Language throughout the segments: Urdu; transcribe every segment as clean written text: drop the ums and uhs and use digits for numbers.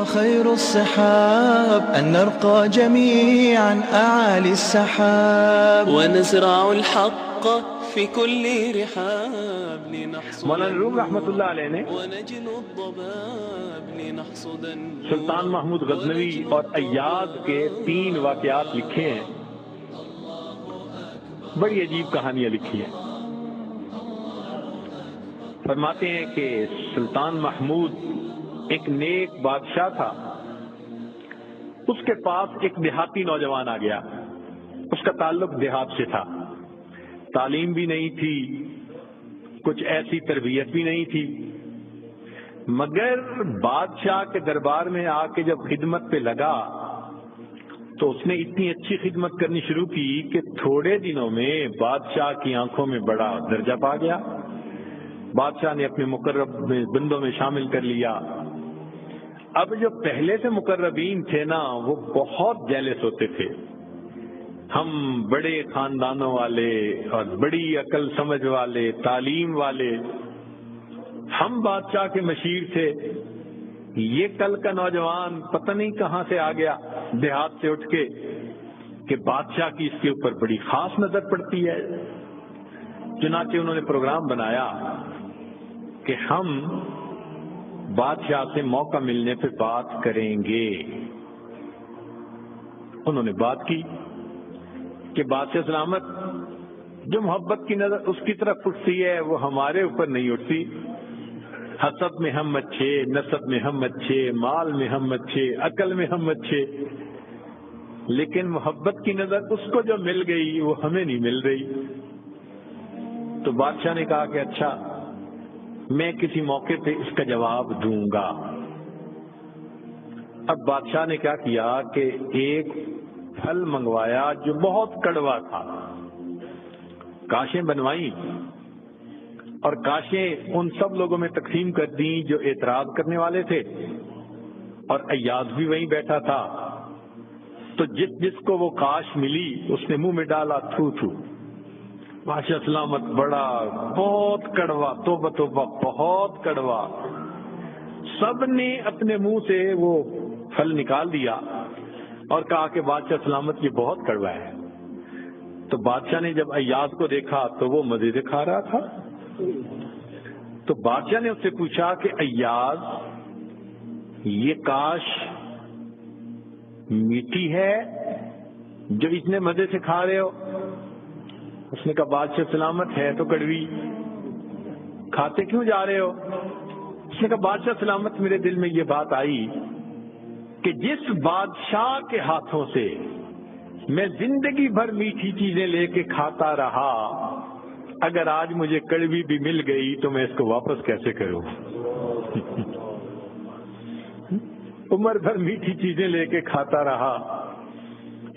خير الصحاب أن نرقى جميعا أعالي السحاب ونزرع الحق في كل رحاب لنحصد مولانا روم رحمۃ اللہ علیہ نے ونجل الضباب لنحصد سلطان محمود غزنوی اور ایاز کے 3 واقعات لکھے ہیں، بڑی عجیب کہانیاں لکھی ہیں۔ فرماتے ہیں کہ سلطان محمود ایک نیک بادشاہ تھا، اس کے پاس ایک دیہاتی نوجوان آ گیا، اس کا تعلق دیہات سے تھا، تعلیم بھی نہیں تھی، کچھ ایسی تربیت بھی نہیں تھی، مگر بادشاہ کے دربار میں آ کے جب خدمت پہ لگا تو اس نے اتنی اچھی خدمت کرنی شروع کی کہ تھوڑے دنوں میں بادشاہ کی آنکھوں میں بڑا درجہ پا گیا، بادشاہ نے اپنے مقرب بندوں میں شامل کر لیا۔ اب جو پہلے سے مقربین تھے نا وہ بہت جیلس ہوتے تھے، ہم بڑے خاندانوں والے اور بڑی عقل سمجھ والے، تعلیم والے، ہم بادشاہ کے مشیر تھے، یہ کل کا نوجوان پتہ نہیں کہاں سے آ گیا دیہات سے اٹھ کے کہ بادشاہ کی اس کے اوپر بڑی خاص نظر پڑتی ہے۔ چنانچہ انہوں نے پروگرام بنایا کہ ہم بادشاہ سے موقع ملنے پہ بات کریں گے۔ انہوں نے بات کی کہ بادشاہ سلامت، جو محبت کی نظر اس کی طرف اٹھتی ہے وہ ہمارے اوپر نہیں اٹھتی، حسب میں ہم اچھے، نسب میں ہم اچھے، مال میں ہم اچھے، عقل میں ہم اچھے، لیکن محبت کی نظر اس کو جو مل گئی وہ ہمیں نہیں مل رہی۔ تو بادشاہ نے کہا کہ اچھا میں کسی موقع پہ اس کا جواب دوں گا۔ اب بادشاہ نے کیا کیا کہ ایک پھل منگوایا جو بہت کڑوا تھا، کاشیں بنوائیں اور کاشیں ان سب لوگوں میں تقسیم کر دیں جو اعتراض کرنے والے تھے، اور ایاز بھی وہیں بیٹھا تھا، تو جس جس کو وہ کاش ملی اس نے منہ میں ڈالا، تھو تھو، بادشاہ سلامت بڑا بہت کڑوا، توبہ توبہ بہت کڑوا۔ سب نے اپنے منہ سے وہ پھل نکال دیا اور کہا کہ بادشاہ سلامت یہ بہت کڑوا ہے۔ تو بادشاہ نے جب ایاز کو دیکھا تو وہ مزے سے کھا رہا تھا، تو بادشاہ نے اس سے پوچھا کہ ایاز یہ کاش میٹھی ہے جو اتنے مزے سے کھا رہے ہو؟ اس نے کہا بادشاہ سلامت ہے تو کڑوی، کھاتے کیوں جا رہے ہو؟ اس نے کہا بادشاہ سلامت میرے دل میں یہ بات آئی کہ جس بادشاہ کے ہاتھوں سے میں زندگی بھر میٹھی چیزیں لے کے کھاتا رہا، اگر آج مجھے کڑوی بھی مل گئی تو میں اس کو واپس کیسے کروں؟ عمر بھر میٹھی چیزیں لے کے کھاتا رہا،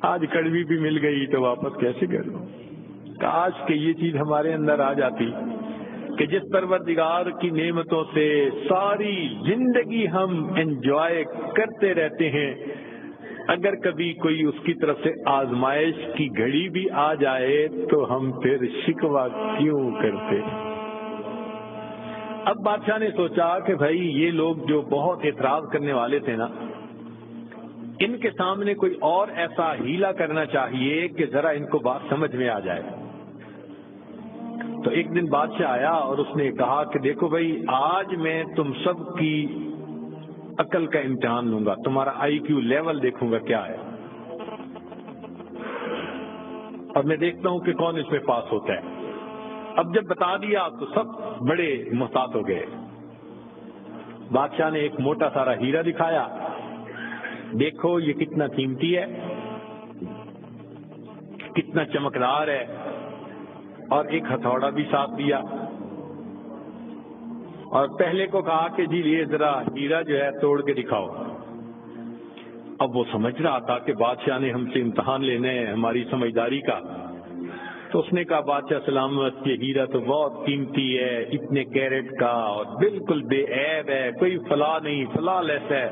آج کڑوی بھی مل گئی تو واپس کیسے کروں؟ کاش کہ یہ چیز ہمارے اندر آ جاتی کہ جس پروردگار کی نعمتوں سے ساری زندگی ہم انجوائے کرتے رہتے ہیں، اگر کبھی کوئی اس کی طرف سے آزمائش کی گھڑی بھی آ جائے تو ہم پھر شکوہ کیوں کرتے؟ اب بادشاہ نے سوچا کہ بھائی یہ لوگ جو بہت اعتراض کرنے والے تھے نا، ان کے سامنے کوئی اور ایسا ہیلا کرنا چاہیے کہ ذرا ان کو بات سمجھ میں آ جائے۔ تو ایک دن بادشاہ آیا اور اس نے کہا کہ دیکھو بھائی آج میں تم سب کی عقل کا امتحان لوں گا، تمہارا آئی کیو لیول دیکھوں گا کیا ہے، اور میں دیکھتا ہوں کہ کون اس میں پاس ہوتا ہے۔ اب جب بتا دیا تو سب بڑے محتاط ہو گئے۔ بادشاہ نے ایک موٹا سارا ہیرا دکھایا، دیکھو یہ کتنا قیمتی ہے، کتنا چمکدار ہے، اور ایک ہتھوڑا بھی ساتھ دیا، اور پہلے کو کہا کہ جی یہ ذرا ہیرا جو ہے توڑ کے دکھاؤ۔ اب وہ سمجھ رہا تھا کہ بادشاہ نے ہم سے امتحان لینا ہے ہماری سمجھداری کا، تو اس نے کہا بادشاہ سلامت یہ ہیرا تو بہت قیمتی ہے، اتنے کیرٹ کا اور بالکل بے عیب ہے، کوئی فلاں نہیں، فلاں لیس ہے،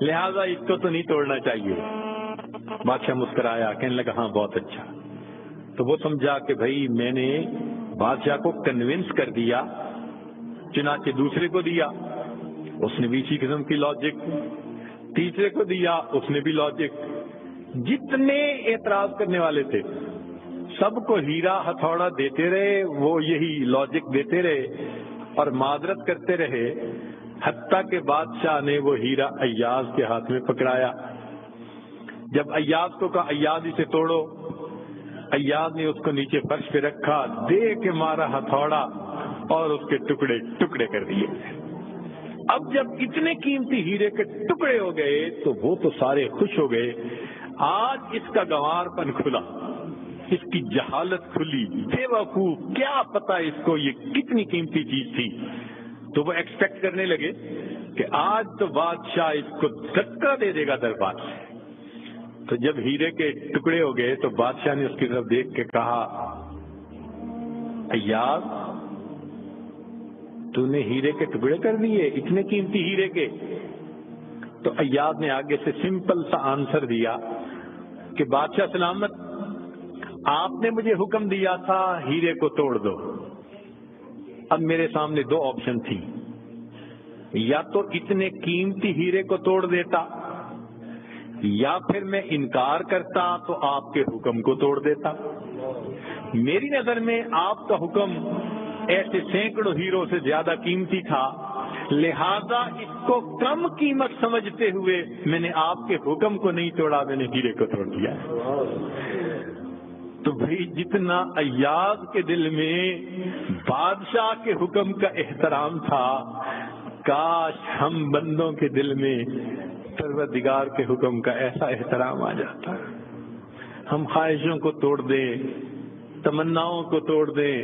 لہذا اس کو تو نہیں توڑنا چاہیے۔ بادشاہ مسکرایا، کہنے لگا ہاں بہت اچھا۔ تو وہ سمجھا کہ بھائی میں نے بادشاہ کو کنونس کر دیا، چنانچہ دوسرے کو دیا، اس نے بھی اسی قسم کی لاجک۔ تیسرے کو دیا، اس نے بھی لاجک. جتنے اعتراض کرنے والے تھے سب کو ہیرا ہتھوڑا دیتے رہے، وہ یہی لاجک دیتے رہے اور معذرت کرتے رہے، حتیٰ کہ بادشاہ نے وہ ہیرا ایاز کے ہاتھ میں پکڑایا. جب ایاز کو کہا ایاز اسے توڑو، ایاز نے اس کو نیچے فرش پہ رکھا، دے کے مارا ہتھوڑا اور اس کے ٹکڑے ٹکڑے کر دیے. اب جب اتنے قیمتی ہیرے کے ٹکڑے ہو گئے تو وہ تو سارے خوش ہو گئے. آج اس کا گنوار پن کھلا، اس کی جہالت کھلی، بے وقوف، کیا پتا اس کو یہ کتنی قیمتی چیز تھی. تو وہ ایکسپیکٹ کرنے لگے کہ آج تو بادشاہ اس کو دھکا دے دے گا دربار سے. تو جب ہیرے کے ٹکڑے ہو گئے تو بادشاہ نے اس کی طرف دیکھ کے کہا ایاز تو نے ہیرے کے ٹکڑے کر دیے، اتنے قیمتی ہیرے کے؟ تو ایاز نے آگے سے سمپل سا آنسر دیا کہ بادشاہ سلامت، آپ نے مجھے حکم دیا تھا ہیرے کو توڑ دو. اب میرے سامنے دو آپشن تھی، یا تو اتنے قیمتی ہیرے کو توڑ دیتا، یا پھر میں انکار کرتا تو آپ کے حکم کو توڑ دیتا. میری نظر میں آپ کا حکم ایسے سینکڑوں ہیروں سے زیادہ قیمتی تھا، لہذا اس کو کم قیمت سمجھتے ہوئے میں نے آپ کے حکم کو نہیں توڑا، میں نے ہیرے کو توڑ دیا. تو بھئی جتنا ایاز کے دل میں بادشاہ کے حکم کا احترام تھا، کاش ہم بندوں کے دل میں پروردگار کے حکم کا ایسا احترام آ جاتا. ہم خواہشوں کو توڑ دیں، تمناؤں کو توڑ دیں،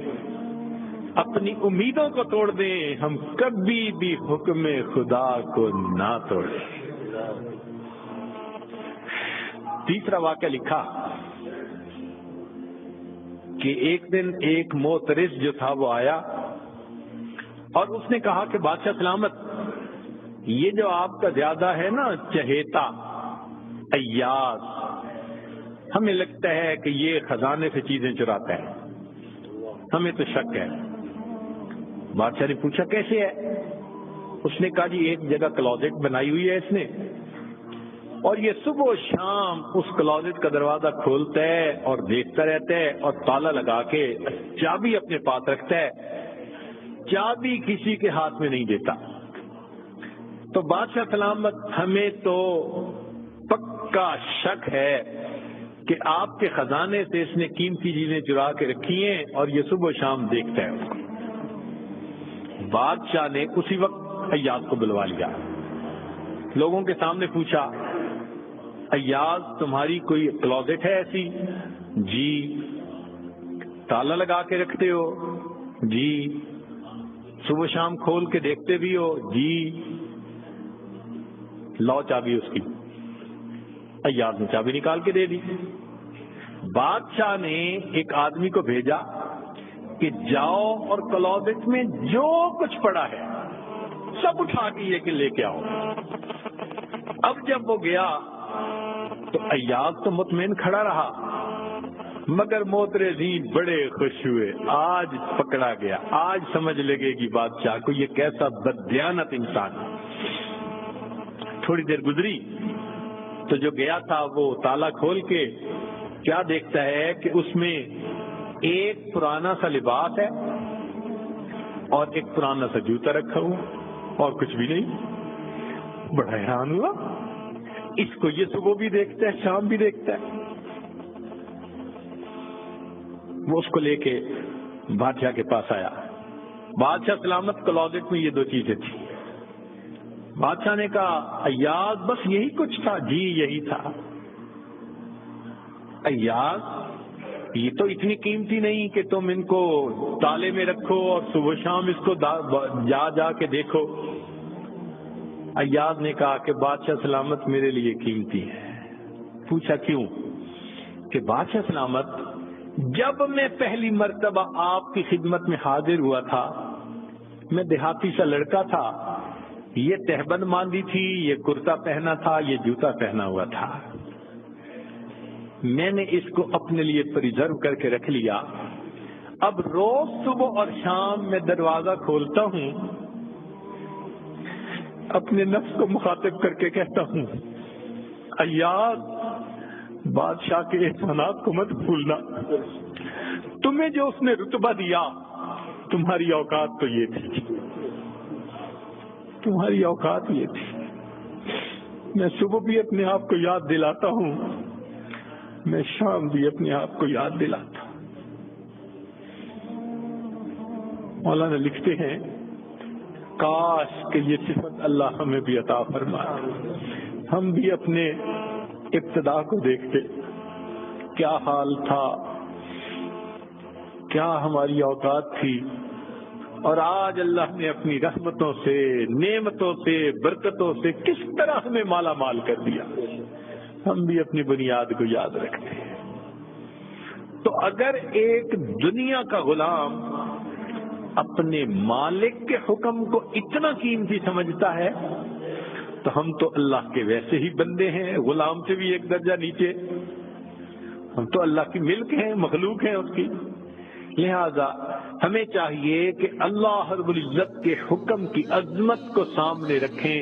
اپنی امیدوں کو توڑ دیں، ہم کبھی بھی حکم خدا کو نہ توڑیں. تیسرا واقعہ لکھا کہ ایک دن ایک معترض جو تھا وہ آیا اور اس نے کہا کہ بادشاہ سلامت، یہ جو آپ کا زیادہ ہے نا چہیتا ایاز، ہمیں لگتا ہے کہ یہ خزانے سے چیزیں چراتا ہے، ہمیں تو شک ہے. بادشاہ نے پوچھا کیسے ہے؟ اس نے کہا جی ایک جگہ کلوزٹ بنائی ہوئی ہے اس نے، اور یہ صبح و شام اس کلوزٹ کا دروازہ کھولتا ہے اور دیکھتا رہتا ہے اور تالا لگا کے چابی اپنے پاس رکھتا ہے، چابی کسی کے ہاتھ میں نہیں دیتا. تو بادشاہ سلامت، ہمیں تو پکا شک ہے کہ آپ کے خزانے سے اس نے قیمتی چیزیں چرا کے رکھی ہیں اور یہ صبح و شام دیکھتا ہے اس کو. بادشاہ نے اسی وقت ایاز کو بلوا لیا، لوگوں کے سامنے پوچھا ایاز تمہاری کوئی کلوزٹ ہے ایسی؟ جی. تالا لگا کے رکھتے ہو؟ جی. صبح شام کھول کے دیکھتے بھی ہو؟ جی. لاؤ چابی اس کی. ایاز نے چابی نکال کے دے دی. بادشاہ نے ایک آدمی کو بھیجا کہ جاؤ اور کلوزٹ میں جو کچھ پڑا ہے سب اٹھا کے یہ کہ لے کے آؤ. اب جب وہ گیا تو ایاز تو مطمئن کھڑا رہا، مگر معترضین بڑے خوش ہوئے، آج پکڑا گیا، آج سمجھ لگے گی بادشاہ کو یہ کیسا بددیانت انسان. تھوڑی دیر گزری تو جو گیا تھا وہ تالا کھول کے کیا دیکھتا ہے کہ اس میں ایک پرانا سا لباس ہے اور ایک پرانا سا جوتا رکھا ہوا اور کچھ بھی نہیں. بڑا حیران ہوا، اس کو یہ صبح بھی دیکھتا ہے شام بھی دیکھتا ہے. وہ اس کو لے کے بادشاہ کے پاس آیا. بادشاہ سلامت، کلوزٹ میں یہ دو چیزیں تھیں. بادشاہ نے کہا ایاز بس یہی کچھ تھا؟ جی یہی تھا. ایاز یہ تو اتنی قیمتی نہیں کہ تم ان کو تالے میں رکھو اور صبح شام اس کو جا جا کے دیکھو. ایاز نے کہا کہ بادشاہ سلامت میرے لیے قیمتی ہے. پوچھا کیوں؟ کہ بادشاہ سلامت، جب میں پہلی مرتبہ آپ کی خدمت میں حاضر ہوا تھا میں دیہاتی سا لڑکا تھا، یہ تہبند باندھی تھی، یہ کرتا پہنا تھا، یہ جوتا پہنا ہوا تھا. میں نے اس کو اپنے لیے پریزرو کر کے رکھ لیا. اب روز صبح اور شام میں دروازہ کھولتا ہوں، اپنے نفس کو مخاطب کر کے کہتا ہوں، ایاز بادشاہ کے احسانات کو مت بھولنا، تمہیں جو اس نے رتبہ دیا تمہاری اوقات تو یہ تھی، تمہاری اوقات یہ تھی۔ میں صبح بھی اپنے آپ کو یاد دلاتا ہوں، میں شام بھی اپنے آپ کو یاد دلاتا ہوں۔ مولانا لکھتے ہیں کاش کہ یہ صفت اللہ ہمیں بھی عطا فرمائے، ہم بھی اپنے ابتدا کو دیکھتے، کیا حال تھا، کیا ہماری اوقات تھی، اور آج اللہ نے اپنی رحمتوں سے، نعمتوں سے، برکتوں سے کس طرح ہمیں مالا مال کر دیا، ہم بھی اپنی بنیاد کو یاد رکھتے ہیں۔ تو اگر ایک دنیا کا غلام اپنے مالک کے حکم کو اتنا قیمتی سمجھتا ہے تو ہم تو اللہ کے ویسے ہی بندے ہیں، غلام سے بھی ایک درجہ نیچے، ہم تو اللہ کی ملک ہیں، مخلوق ہیں اس کی۔ لہذا ہمیں چاہیے کہ اللہ رب العزت کے حکم کی عظمت کو سامنے رکھیں،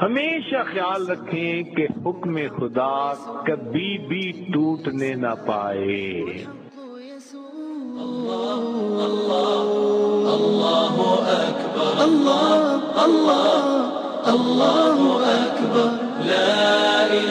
ہمیشہ خیال رکھیں کہ حکم خدا کبھی بھی ٹوٹنے نہ پائے۔ الله أكبر الله الله الله أكبر لا إله